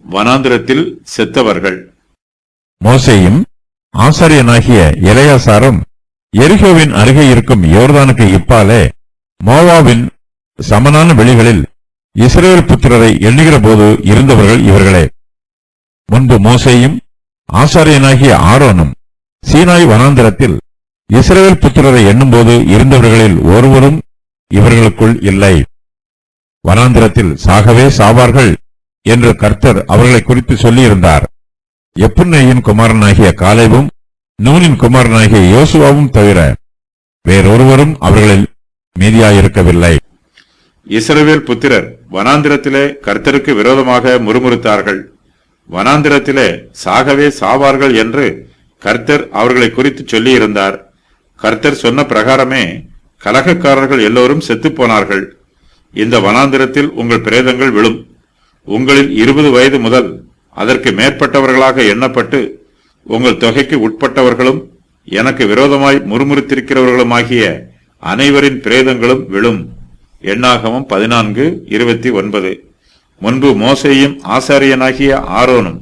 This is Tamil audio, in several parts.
வனாந்திரத்தில் செத்தவர்கள். மோசேயும் ஆசாரியனாகிய எலெயாசாரும் எரிகோவின் அருகே இருக்கும் யோர்தானுக்கு இப்பாலே மோவாபின் சமனான வெளிகளில் இஸ்ரவேல் புத்திரரை எண்ணுகிற போது இருந்தவர்கள் இவர்களே. முன்பு மோசேயும் ஆசாரியனாகிய ஆரோனும் சீனாய் வனாந்திரத்தில் இஸ்ரவேல் புத்திரரை எண்ணும்போது இருந்தவர்களில் ஒருவரும் இவர்களுக்குள் இல்லை. வனாந்திரத்தில் சாகவே சாவார்கள் என்று கர்த்தர் அவர்களை குறித்து சொல்லியிருந்தார். எப்புன்னேயின் குமாரனாகிய காலேபும் நூனின் குமாரனாகிய யோசுவாவும் தவிர வேறொருவரும் அவர்களில் மீதியாயிருக்கவில்லை. இஸ்ரவேல் புத்திரர் வனாந்திரத்திலே கர்த்தருக்கு விரோதமாக முறுமுறுத்தார்கள். வனாந்திரத்திலே சாகவே சாவார்கள் என்று கர்த்தர் அவர்களை குறித்து சொல்லியிருந்தார். கர்த்தர் சொன்ன பிரகாரமே கலகக்காரர்கள் எல்லோரும் செத்துப்போனார்கள். இந்த வனாந்திரத்தில் உங்கள் பிரேதங்கள் விழும். உங்களில் 20 வயது முதல் அதற்கு மேற்பட்டவர்களாக எண்ணப்பட்டு உங்கள் தொகைக்கு உட்பட்டவர்களும் எனக்கு விரோதமாய் முறுமுறுத்திருக்கிறவர்களுமாகிய அனைவரின் பிரேதங்களும் விழும். எண்ணாகமம் 14:29. முன்பு மோசேயும் ஆசாரியனாகிய ஆரோனும்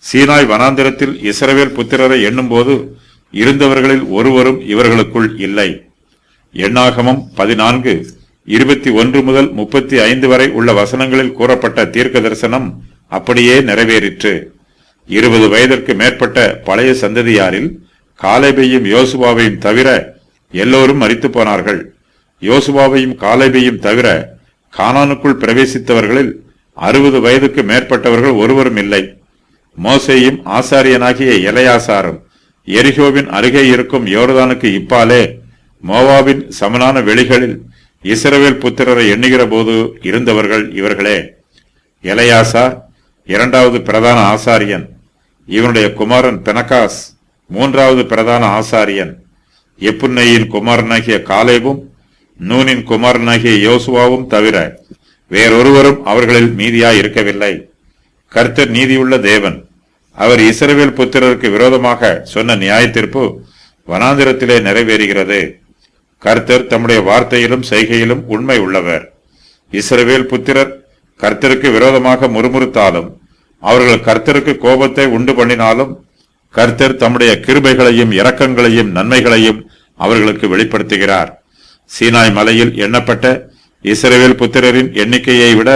சீனாய் வனாந்திரத்தில் இஸ்ரவேல் புத்திரரை எண்ணும்போது இருந்தவர்களில் ஒருவரும் இவர்களுக்குள் இல்லை. எண்ணாகமம் 14:21 முதல் 35 வரை உள்ள வசனங்களில் கூறப்பட்ட தீர்க்க தரிசனம் அப்படியே நிறைவேறிற்று. 20 வயதிற்கு மேற்பட்ட பழைய சந்ததியாரில் காலேபையும் யோசுவாவையும் தவிர எல்லோரும் மரித்து போனார்கள். யோசுவாவையும் காலேபையும் தவிர கானானுக்குள் பிரவேசித்தவர்களில் 60 வயதுக்கு மேற்பட்டவர்கள் ஒருவரும் இல்லை. மோசேயும் ஆசாரியனாகிய எலெயாசாரும் எரிகோவின் அருகே இருக்கும் யோர்தானுக்கு இப்பாலே மோவாபின் சமனான வெளிகளில் இஸ்ரவேல் புத்திரரை எண்ணுகிற போது இருந்தவர்கள் இவர்களே. எலெயாசார் 2வது பிரதான ஆசாரியன். இவனுடைய குமாரன் பெனகாஸ் 3வது பிரதான ஆசாரியன். எப்புன்னேயின் குமாரனாகிய காலேபும் நூனின் குமாரனாகிய யோசுவாவும் தவிர வேறொருவரும் அவர்களில் மீதியாய் இருக்கவில்லை. கர்த்தர் நீதியுள்ள தேவன். அவர் இஸ்ரவேல் புத்திரருக்கு விரோதமாக சொன்ன நியாயத்தீர்ப்பு வனாந்திரத்திலே நிறைவேறுகிறது. கர்த்தர் தம்முடைய வார்த்தையிலும் செய்கையிலும் உண்மை உள்ளவர். இஸ்ரவேல் புத்திரர் கர்த்தருக்கு விரோதமாக முறுமுறுத்தாலும் அவர்கள் கர்த்தருக்கு கோபத்தை உண்டு பண்ணினாலும் கர்த்தர் தம்முடைய கிருபைகளையும் இரக்கங்களையும் நன்மைகளையும் அவர்களுக்கு வெளிப்படுத்துகிறார். சீனாய் மலையில் எண்ணப்பட்ட இஸ்ரவேல் புத்திரரின் எண்ணிக்கையை விட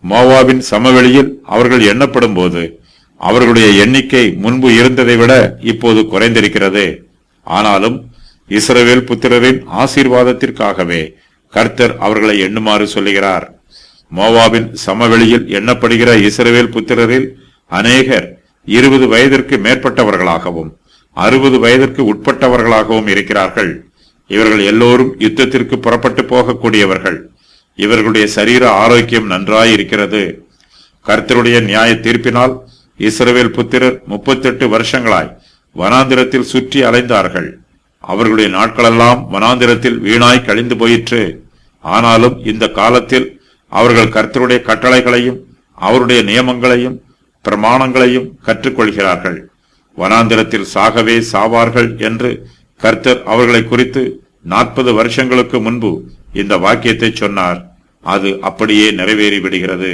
மோவாபின் சமவெளியில் அவர்கள் எண்ணப்படும் போது அவர்களுடைய எண்ணிக்கை முன்பு இருந்ததை விட இப்போது குறைந்திருக்கிறது. ஆனாலும் இஸ்ரவேல் புத்திரரின் ஆசீர்வாதத்திற்காகவே கர்த்தர் அவர்களை எண்ணுமாறு சொல்லுகிறார். மோவாபின் சமவெளியில் எண்ணப்படுகிற இஸ்ரவேல் புத்திரரில் அநேகர் 20 வயதிற்கு மேற்பட்டவர்களாகவும் 60 வயதிற்கு உட்பட்டவர்களாகவும் இருக்கிறார்கள். இவர்கள் எல்லோரும் யுத்தத்திற்கு புறப்பட்டு போகக்கூடியவர்கள். இவர்களுடைய சரீர ஆரோக்கியம் நன்றாயிருக்கிறது. கர்த்தருடைய நியாய தீர்ப்பினால் இஸ்ரவேல் புத்திரர் 38 வருஷங்களாய் வனாந்திரத்தில் சுற்றி அலைந்தார்கள். அவர்களுடைய நாட்களெல்லாம் வனாந்திரத்தில் வீணாய் கழிந்து போயிற்று. ஆனாலும் இந்த காலத்தில் அவர்கள் கர்த்தருடைய கட்டளைகளையும் அவருடைய நியமங்களையும் பிரமாணங்களையும் கற்றுக்கொள்கிறார்கள். வனாந்திரத்தில் சாகவே சாவார்கள் என்று கர்த்தர் அவர்களை குறித்து 40 வருஷங்களுக்கு முன்பு இந்த வாக்கியத்தை சொன்னார். அது அப்படியே நிறைவேறி விடுகிறது.